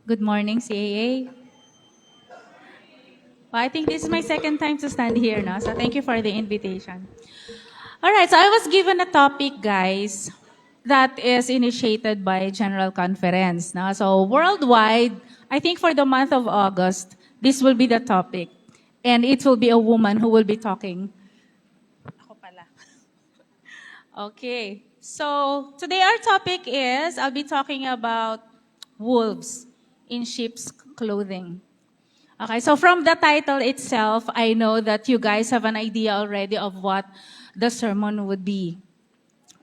Good morning, CAA. Well, I think this is my second time to stand here now, so thank you for the invitation. All right, so I was given a topic, guys, that is initiated by General Conference. Now, so worldwide, I think for the month of August, this will be the topic. And it will be a woman who will be talking. Ako pala. Okay, so today our topic is, I'll be talking about wolves in sheep's clothing. Okay, so from the title itself, I know that you guys have an idea already of what the sermon would be.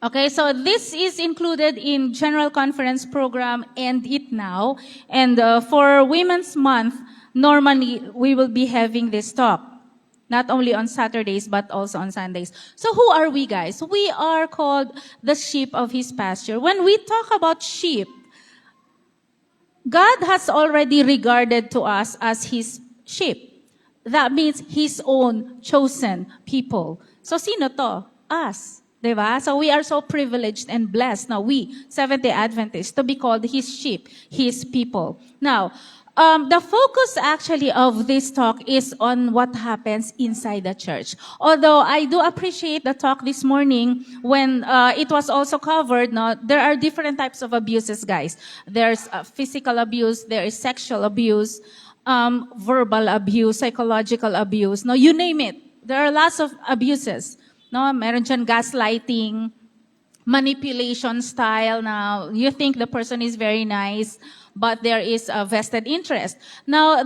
Okay, so this is included in General Conference program EnditNow. And for Women's Month, normally we will be having this talk. Not only on Saturdays, but also on Sundays. So who are we, guys? We are called the sheep of his pasture. When we talk about sheep, God has already regarded to us as his sheep. That means his own chosen people. So sino to? Us. Diba? So we are so privileged and blessed. Now we, Seventh-day Adventists, to be called his sheep, his people. Now, the focus actually of this talk is on what happens inside the church. Although I do appreciate the talk this morning when it was also covered, no, there are different types of abuses, guys. There's physical abuse, there is sexual abuse, verbal abuse, psychological abuse, no, you name it. There are lots of abuses. No, meron dyan gaslighting, manipulation style. Now, you think the person is very nice, but there is a vested interest. Now,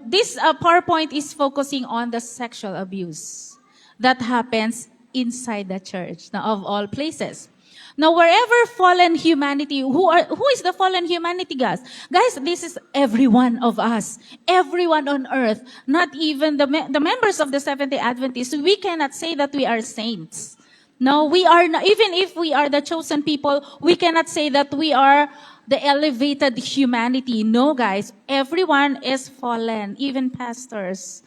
this PowerPoint is focusing on the sexual abuse that happens inside the church, now, of all places. Now, wherever fallen humanity, who is the fallen humanity, guys? Guys, this is every one of us, everyone on earth, not even the members of the Seventh-day Adventists. We cannot say that we are saints. No, we are not, even if we are the chosen people, we cannot say that we are the elevated humanity. No, guys, everyone is fallen, even pastors,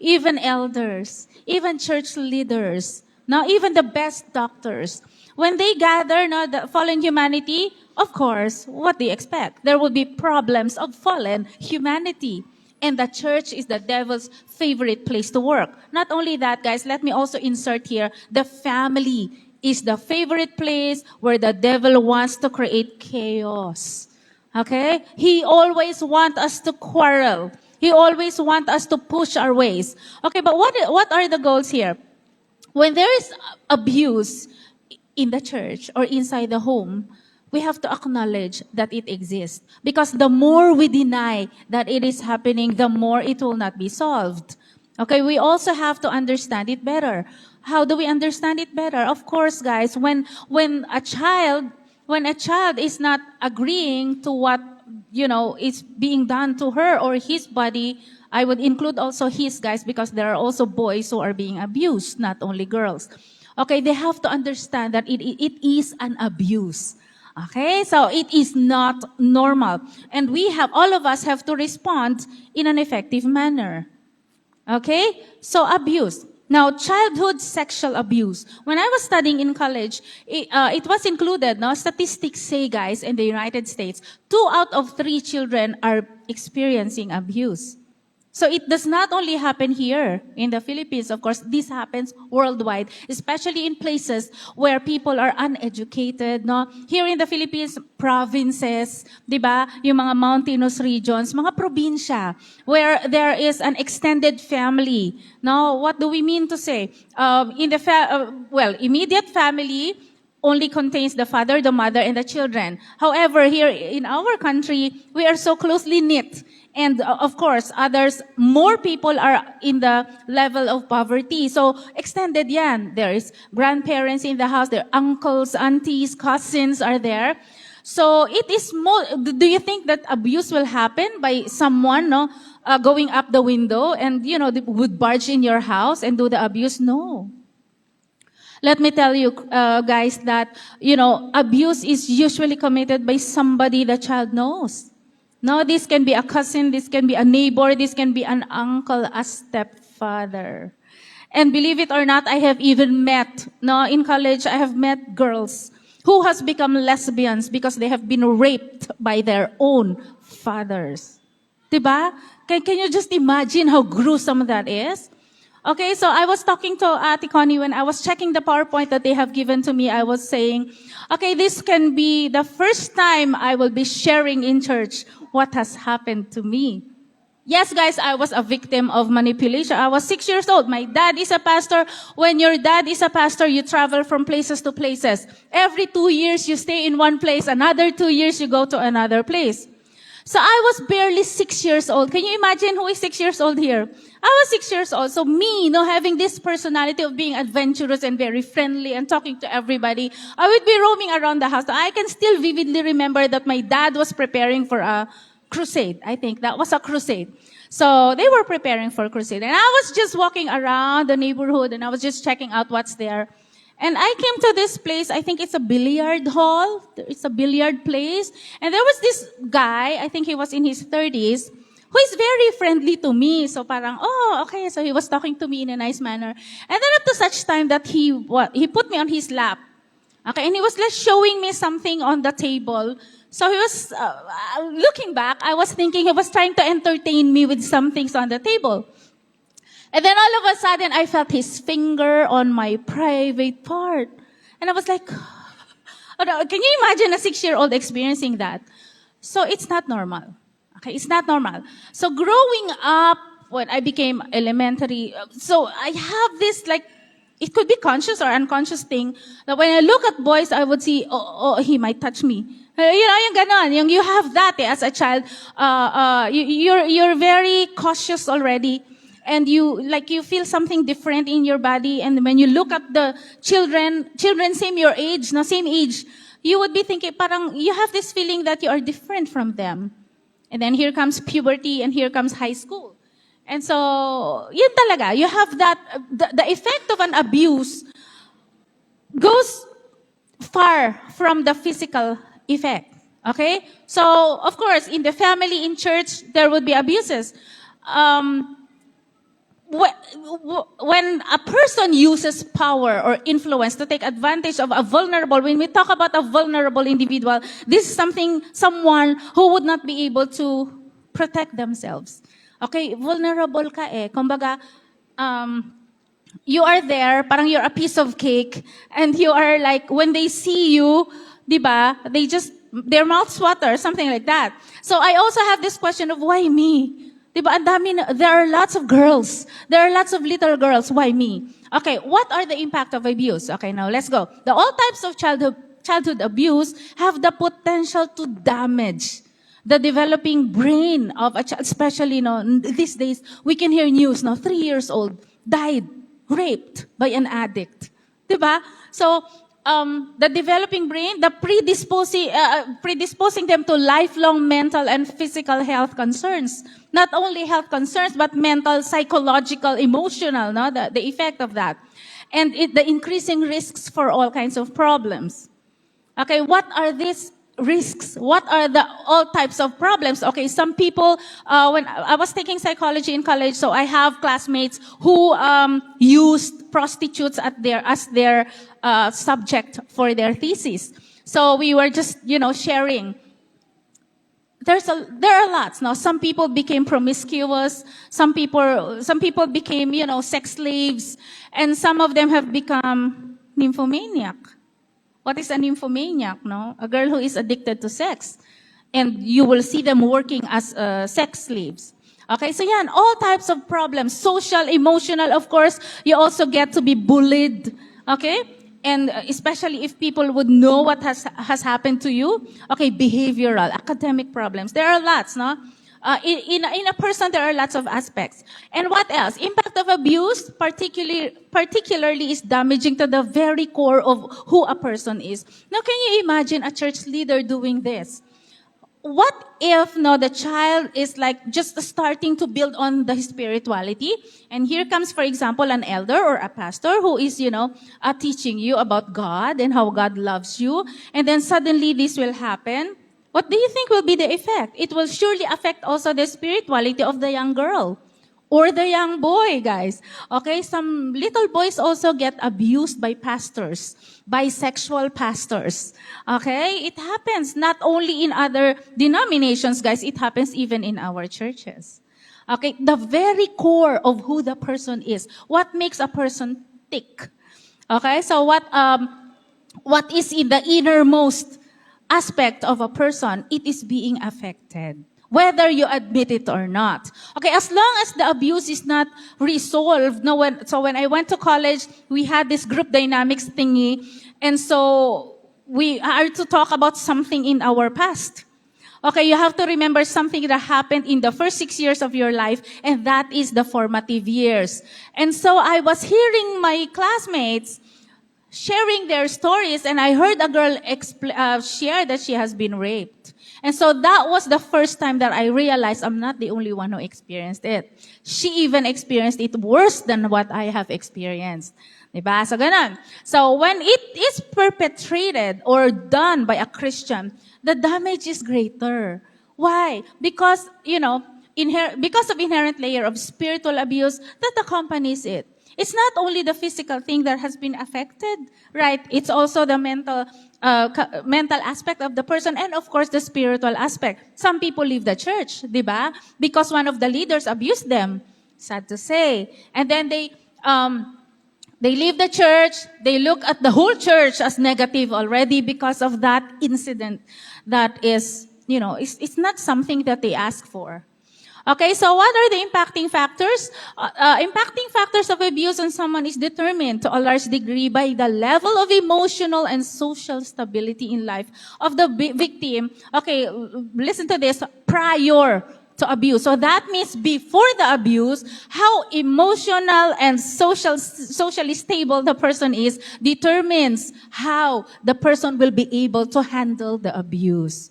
even elders, even church leaders, now even the best doctors. When they gather, now the fallen humanity, of course, what do you expect? There will be problems of fallen humanity. And the church is the devil's favorite place to work. Not only that, guys, let me also insert here, the family is the favorite place where the devil wants to create chaos. Okay? He always wants us to quarrel. He always wants us to push our ways. Okay, but what are the goals here? When there is abuse in the church or inside the home, we have to acknowledge that it exists. Because the more we deny that it is happening, the more it will not be solved. Okay, we also have to understand it better. How do we understand it better? Of course, guys, when a child is not agreeing to what, is being done to her or his body, I would include also his, guys, because there are also boys who are being abused, not only girls. Okay, they have to understand that it is an abuse. Okay, so it is not normal. And all of us have to respond in an effective manner. Okay, so abuse. Now, childhood sexual abuse. When I was studying in college, it was included, no? Statistics say, guys, in the United States, 2 out of 3 children are experiencing abuse. So it does not only happen here in the Philippines, of course, this happens worldwide, especially in places where people are uneducated, no? Here in the Philippines, provinces, di ba? Yung mga mountainous regions, mga probinsya, where there is an extended family. No? What do we mean to say? Immediate family only contains the father, the mother, and the children. However, here in our country, we are so closely knit. And of course, more people are in the level of poverty. So, extended yan. There is grandparents in the house, there are uncles, aunties, cousins are there. So, it is more, do you think that abuse will happen by someone, going up the window and, would barge in your house and do the abuse? No. Let me tell you, guys, that, abuse is usually committed by somebody the child knows. No, this can be a cousin, this can be a neighbor, this can be an uncle, a stepfather. And believe it or not, I have even met, in college, I have met girls who has become lesbians because they have been raped by their own fathers. Diba? Can you just imagine how gruesome that is? Okay, so I was talking to Ate Connie when I was checking the PowerPoint that they have given to me. I was saying, okay, this can be the first time I will be sharing in church what has happened to me. Yes, guys, I was a victim of manipulation. I was 6 years old. My dad is a pastor. When your dad is a pastor, you travel from places to places. Every 2 years, you stay in one place. Another 2 years, you go to another place. So I was barely 6 years old. Can you imagine who is 6 years old here? I was 6 years old. So me, having this personality of being adventurous and very friendly and talking to everybody, I would be roaming around the house. I can still vividly remember that my dad was preparing for a crusade. I think that was a crusade. So they were preparing for a crusade. And I was just walking around the neighborhood and I was just checking out what's there. And I came to this place, I think it's a billiard hall. It's a billiard place. And there was this guy, I think he was in his 30s, who is very friendly to me. So parang, oh, okay. So he was talking to me in a nice manner. And then up to such time that he put me on his lap. Okay, and he was like showing me something on the table. So he was, looking back, I was thinking he was trying to entertain me with some things on the table. And then all of a sudden, I felt his finger on my private part. And I was like, can you imagine a 6-year-old experiencing that? So it's not normal. Okay, it's not normal. So growing up, when I became elementary, so I have this it could be conscious or unconscious thing that when I look at boys, I would see, he might touch me. Yung ganon, you have that as a child. You're very cautious already. And you feel something different in your body. And when you look at the children same your age, same age, you would be thinking, parang, you have this feeling that you are different from them. And then here comes puberty and here comes high school. And so, yun talaga, you have that, the effect of an abuse goes far from the physical effect. Okay? So, of course, in the family, in church, there would be abuses. When a person uses power or influence to take advantage of a vulnerable, when we talk about a vulnerable individual, this is someone who would not be able to protect themselves. Okay, vulnerable ka kumbaga, you are there, parang you're a piece of cake, and you are like, when they see you, diba, their mouths water, something like that. So I also have this question of why me? Diba, there are lots of girls. There are lots of little girls. Why me? Okay, what are the impact of abuse? Okay, now let's go. All types of childhood abuse have the potential to damage the developing brain of a child, especially these days, we can hear news 3 years old, died, raped by an addict. Diba? So, the developing brain, the predisposing them to lifelong mental and physical health concerns. Not only health concerns, but mental, psychological, emotional, the effect of that. And the increasing risks for all kinds of problems. Okay, what are these risks? What are all types of problems? Okay, some people, when I was taking psychology in college, so I have classmates who used prostitutes as their subject for their thesis. So we were just, sharing. There are lots. Now, some people became promiscuous. Some people became, sex slaves. And some of them have become nymphomaniac. What is a nymphomaniac, no? A girl who is addicted to sex. And you will see them working as sex slaves. Okay, so yan, all types of problems. Social, emotional, of course. You also get to be bullied. Okay? And especially if people would know what has happened to you. Okay, behavioral, academic problems. There are lots, no? In a person, there are lots of aspects. And what else? Impact of abuse, particularly is damaging to the very core of who a person is. Now, can you imagine a church leader doing this? What if the child is just starting to build on the spirituality, and here comes, for example, an elder or a pastor who is, teaching you about God and how God loves you, and then suddenly this will happen. What do you think will be the effect? It will surely affect also the spirituality of the young girl Or the young boy, guys. Okay, some little boys also get abused by pastors, by sexual pastors. Okay, it happens not only in other denominations, guys, it happens even in our churches. Okay, the very core of who the person is, what makes a person tick. Okay, so what is in the innermost aspect of a person, it is being affected, whether you admit it or not. Okay, as long as the abuse is not resolved. So when I went to college, we had this group dynamics thingy, and so we are to talk about something in our past. Okay, you have to remember something that happened in the first 6 years of your life, and that is the formative years. And so I was hearing my classmates sharing their stories, and I heard a girl share that she has been raped. And so that was the first time that I realized I'm not the only one who experienced it. She even experienced it worse than what I have experienced. Diba? So ganun. So when it is perpetrated or done by a Christian, the damage is greater. Why? Because, because of inherent layer of spiritual abuse that accompanies it. It's not only the physical thing that has been affected, right? It's also the mental aspect of the person, and of course the spiritual aspect. Some people leave the church, diba? Because one of the leaders abused them. Sad to say. And then they leave the church. They look at the whole church as negative already because of that incident. That is, it's not something that they ask for. Okay, so what are the impacting factors? Impacting factors of abuse on someone is determined to a large degree by the level of emotional and social stability in life of the victim. Okay, listen to this, prior to abuse. So that means before the abuse, how emotional and socially stable the person is determines how the person will be able to handle the abuse.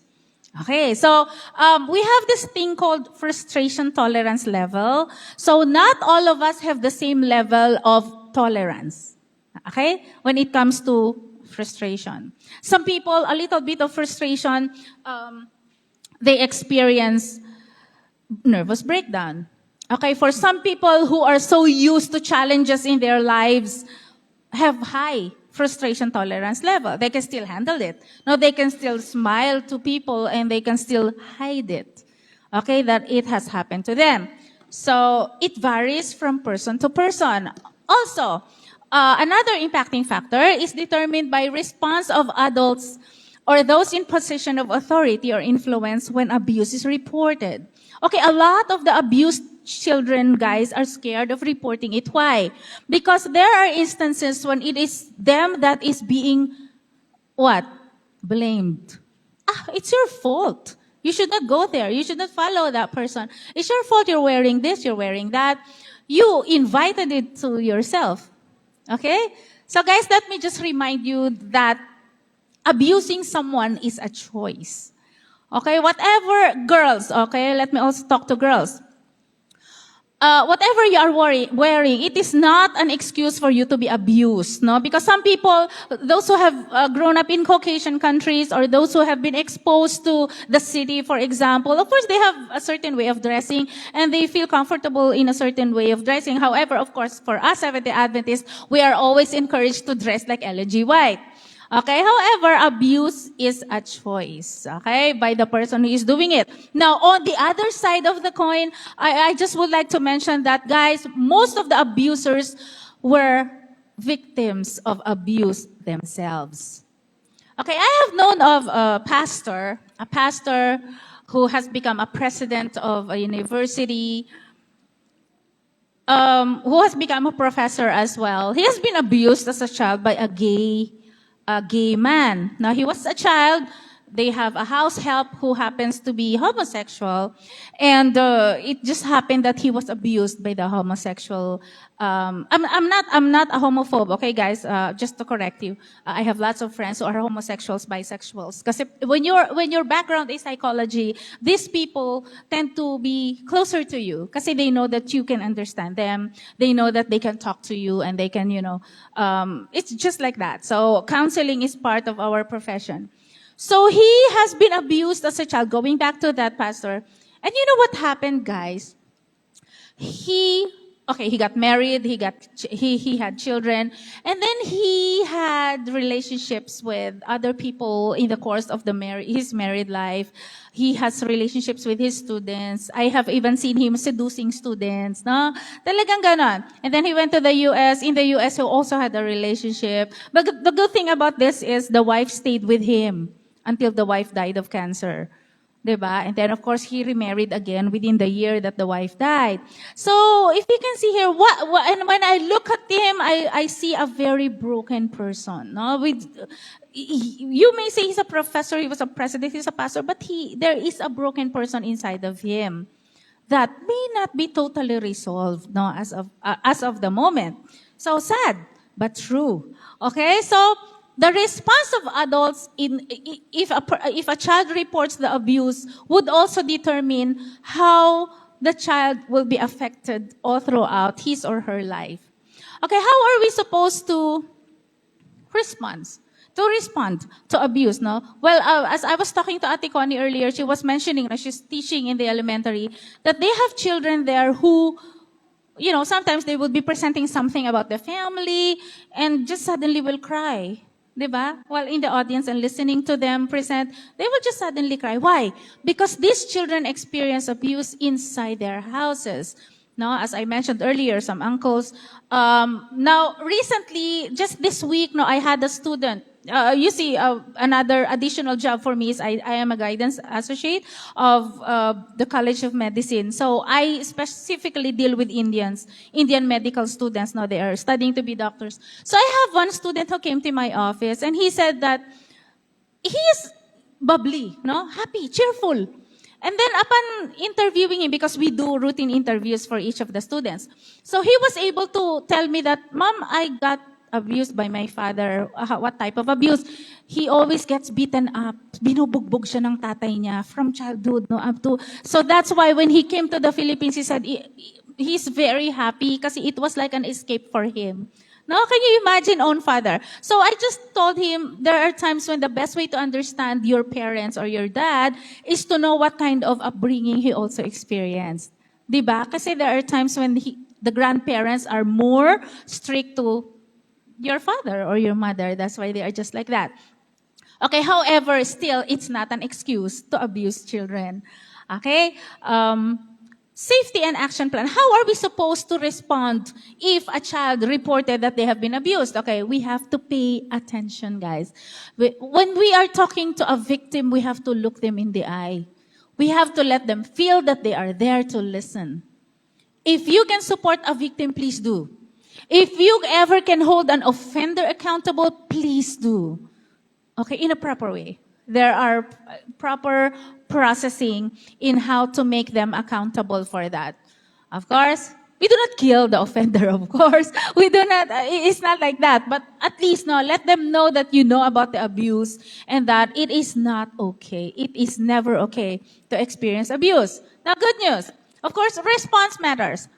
Okay, so we have this thing called frustration tolerance level. So not all of us have the same level of tolerance. Okay, when it comes to frustration. Some people, a little bit of frustration, they experience nervous breakdown. Okay, for some people who are so used to challenges in their lives, have high frustration tolerance level. They can still handle it. No, they can still smile to people and they can still hide it. Okay, that it has happened to them. So it varies from person to person. Also, another impacting factor is determined by response of adults or those in position of authority or influence when abuse is reported. Okay, a lot of the abused children, guys, are scared of reporting it. Why? Because there are instances when it is them that is being, what? Blamed. It's your fault. You should not go there. You should not follow that person. It's your fault you're wearing this, you're wearing that. You invited it to yourself. Okay? So guys, let me just remind you that abusing someone is a choice. Okay? Whatever, girls, okay? Let me also talk to girls. Whatever you are wearing, it is not an excuse for you to be abused, no? Because some people, those who have grown up in Caucasian countries or those who have been exposed to the city, for example, of course they have a certain way of dressing and they feel comfortable in a certain way of dressing. However, of course, for us Seventh-day Adventists, we are always encouraged to dress like Ellen G. White. Okay, however, abuse is a choice, okay, by the person who is doing it. Now, on the other side of the coin, I just would like to mention that, guys, most of the abusers were victims of abuse themselves. Okay, I have known of a pastor who has become a president of a university, who has become a professor as well. He has been abused as a child by a gay man. Now, he was a child. They have a house help who happens to be homosexual. And it just happened that he was abused by the homosexual. I'm not a homophobe, okay, guys? Just to correct you. I have lots of friends who are homosexuals, bisexuals. Because when your background is psychology, these people tend to be closer to you. Because they know that you can understand them. They know that they can talk to you and they can, it's just like that. So counseling is part of our profession. So he has been abused as a child, going back to that pastor. And you know what happened, guys? he got married, he had children, and then he had relationships with other people in the course of his married life. He has relationships with his students. I have even seen him seducing students, no? Talagang ganon. And then he went to the US. In the US, he also had a relationship. But the good thing about this is the wife stayed with him until the wife died of cancer. Diba? And then, of course, he remarried again within the year that the wife died. So, if you can see here, and when I look at him, I see a very broken person. No? You may say he's a professor, he was a president, he's a pastor, but there is a broken person inside of him that may not be totally resolved, no, as of the moment. So sad, but true. Okay, so the response of adults if a child reports the abuse would also determine how the child will be affected all throughout his or her life. Okay, how are we supposed to respond to abuse? No? Well, as I was talking to Ate Connie earlier, she was mentioning, she's teaching in the elementary, that they have children there who, sometimes they will be presenting something about the family and just suddenly will cry. Diba? While in the audience and listening to them present, they will just suddenly cry. Why? Because these children experience abuse inside their houses. No, as I mentioned earlier, some uncles. Now, recently, just this week, I had a student. Another additional job for me is I am a guidance associate of the College of Medicine. So I specifically deal with Indian medical students. Now they are studying to be doctors. So I have one student who came to my office and he said that he is bubbly, happy, cheerful. And then upon interviewing him, because we do routine interviews for each of the students, so he was able to tell me that, Mom, I got abused by my father. What type of abuse? He always gets beaten up. Binubugbog siya ng tatay niya from childhood, up to. So that's why when he came to the Philippines, he said he's very happy kasi it was like an escape for him. Now, can you imagine own father? So I just told him there are times when the best way to understand your parents or your dad is to know what kind of upbringing he also experienced. Diba? Kasi there are times when the grandparents are more strict to your father or your mother. That's why they are just like that. Okay, however, still, it's not an excuse to abuse children. Okay? Safety and action plan. How are we supposed to respond if a child reported that they have been abused? Okay, we have to pay attention, guys. When we are talking to a victim, we have to look them in the eye. We have to let them feel that they are there to listen. If you can support a victim, please do. If you ever can hold an offender accountable, please do. Okay, in a proper way. There are proper processing in how to make them accountable for that. Of course, we do not kill the offender, of course. We do not, it's not like that. But at least, let them know that you know about the abuse and that it is not okay. It is never okay to experience abuse. Now, good news. Of course, response matters.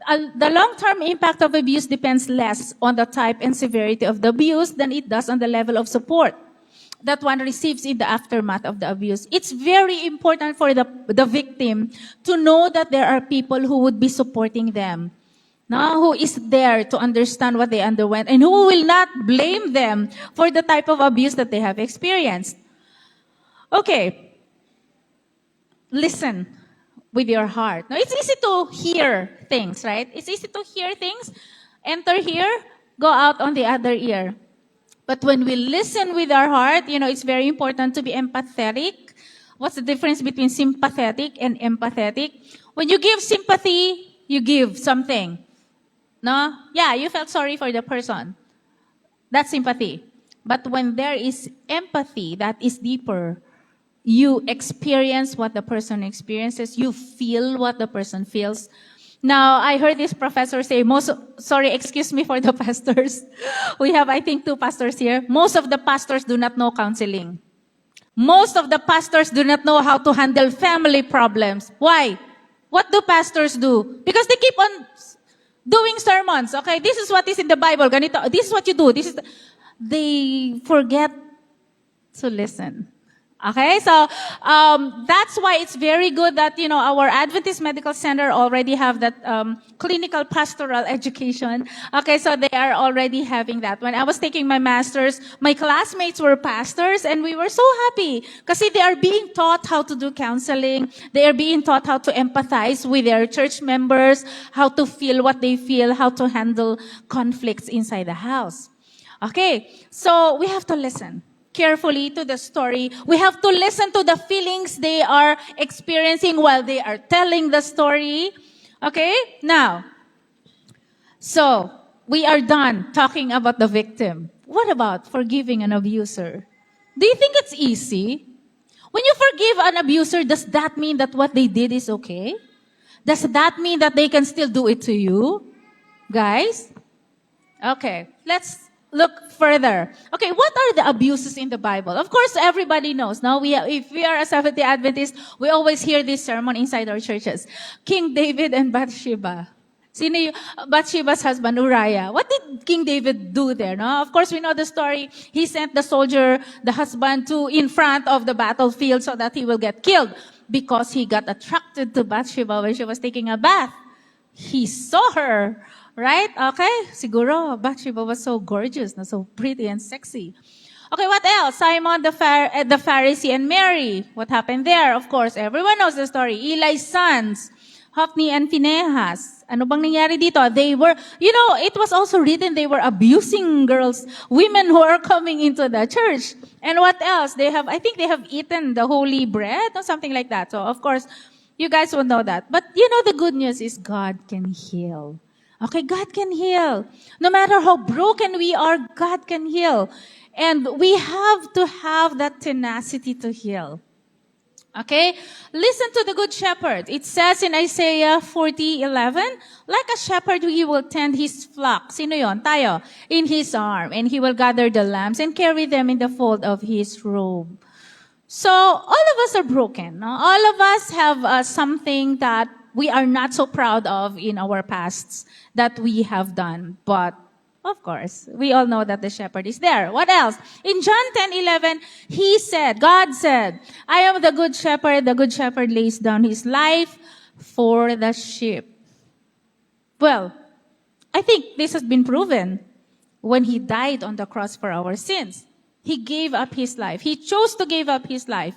The long-term impact of abuse depends less on the type and severity of the abuse than it does on the level of support that one receives in the aftermath of the abuse. It's very important for the victim to know that there are people who would be supporting them, who is there to understand what they underwent, and who will not blame them for the type of abuse that they have experienced. Okay, listen with your heart. Now, it's easy to hear things, right? It's easy to hear things. Enter here, go out on the other ear. But when we listen with our heart, it's very important to be empathetic. What's the difference between sympathetic and empathetic? When you give sympathy, you give something. No? Yeah, you felt sorry for the person. That's sympathy. But when there is empathy that is deeper, you experience what the person experiences. You feel what the person feels. Now, I heard this professor say, excuse me for the pastors. We have, I think, 2 pastors here. Most of the pastors do not know counseling. Most of the pastors do not know how to handle family problems. Why? What do pastors do? Because they keep on doing sermons. Okay, this is what is in the Bible. Ganito, this is what you do. They forget to listen. Okay, so that's why it's very good that, our Adventist Medical Center already have that clinical pastoral education. Okay, so they are already having that. When I was taking my master's, my classmates were pastors, and we were so happy because they are being taught how to do counseling. They are being taught how to empathize with their church members, how to feel what they feel, how to handle conflicts inside the house. Okay, so we have to listen carefully to the story. We have to listen to the feelings they are experiencing while they are telling the story. Okay? Now, so we are done talking about the victim. What about forgiving an abuser? Do you think it's easy? When you forgive an abuser, does that mean that what they did is okay? Does that mean that they can still do it to you? Guys? Okay, let's look further. Okay, what are the abuses in the Bible? Of course, everybody knows. Now, if we are a Seventh-day Adventist, we always hear this sermon inside our churches. King David and Bathsheba. Sino yung Bathsheba's husband, Uriah? What did King David do there? No? Of course, we know the story. He sent the soldier, the husband, in front of the battlefield so that he will get killed because he got attracted to Bathsheba when she was taking a bath. He saw her. Right? Okay? Siguro, Bathsheba was so gorgeous, so pretty and sexy. Okay, what else? Simon the Pharisee and Mary. What happened there? Of course, everyone knows the story. Eli's sons, Hophni and Phinehas. Ano bang nangyari dito? They were, it was also written they were abusing girls, women who are coming into the church. And what else? I think they have eaten the holy bread or something like that. So, of course, you guys will know that. But, the good news is God can heal. Okay, God can heal. No matter how broken we are, God can heal. And we have to have that tenacity to heal. Okay? Listen to the Good Shepherd. It says in Isaiah 40:11, like a shepherd, he will tend his flock. Sino yon? Tayo. In his arm. And he will gather the lambs and carry them in the fold of his robe. So, all of us are broken. No? All of us have something that we are not so proud of in our pasts that we have done. But, of course, we all know that the shepherd is there. What else? In John 10:11, God said, I am the good shepherd. The good shepherd lays down his life for the sheep. Well, I think this has been proven when he died on the cross for our sins. He gave up his life. He chose to give up his life.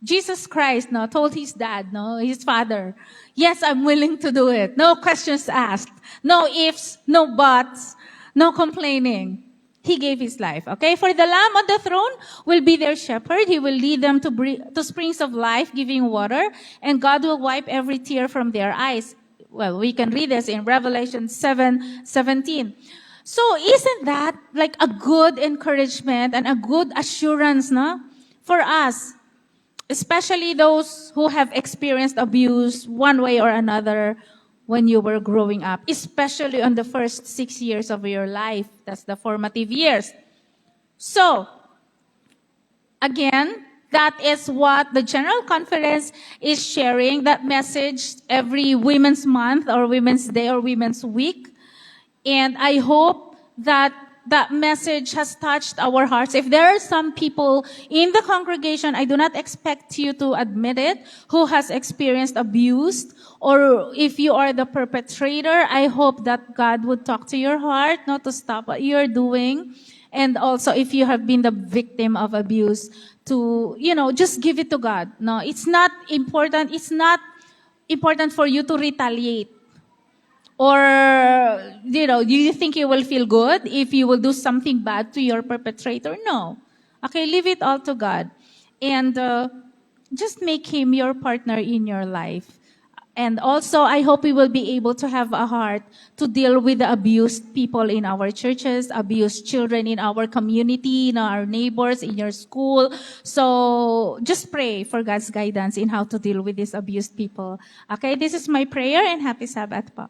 Jesus Christ, told his dad, his father, yes, I'm willing to do it. No questions asked. No ifs, no buts, no complaining. He gave his life. Okay? For the Lamb on the throne will be their shepherd. He will lead them to springs of life, giving water, and God will wipe every tear from their eyes. Well, we can read this in Revelation 7:17. So isn't that like a good encouragement and a good assurance, for us? Especially those who have experienced abuse one way or another when you were growing up, especially on the first 6 years of your life. That's the formative years. So, again, that is what the General Conference is sharing, that message every Women's Month or Women's Day or Women's Week. And I hope that message has touched our hearts. If there are some people in the congregation, I do not expect you to admit it, who has experienced abuse, or if you are the perpetrator, I hope that God would talk to your heart, not to stop what you're doing. And also, if you have been the victim of abuse, to, just give it to God. No, it's not important. It's not important for you to retaliate. Or, do you think you will feel good if you will do something bad to your perpetrator? No. Okay, leave it all to God. And just make him your partner in your life. And also, I hope we will be able to have a heart to deal with the abused people in our churches, abused children in our community, in our neighbors, in your school. So just pray for God's guidance in how to deal with these abused people. Okay, this is my prayer, and happy Sabbath po.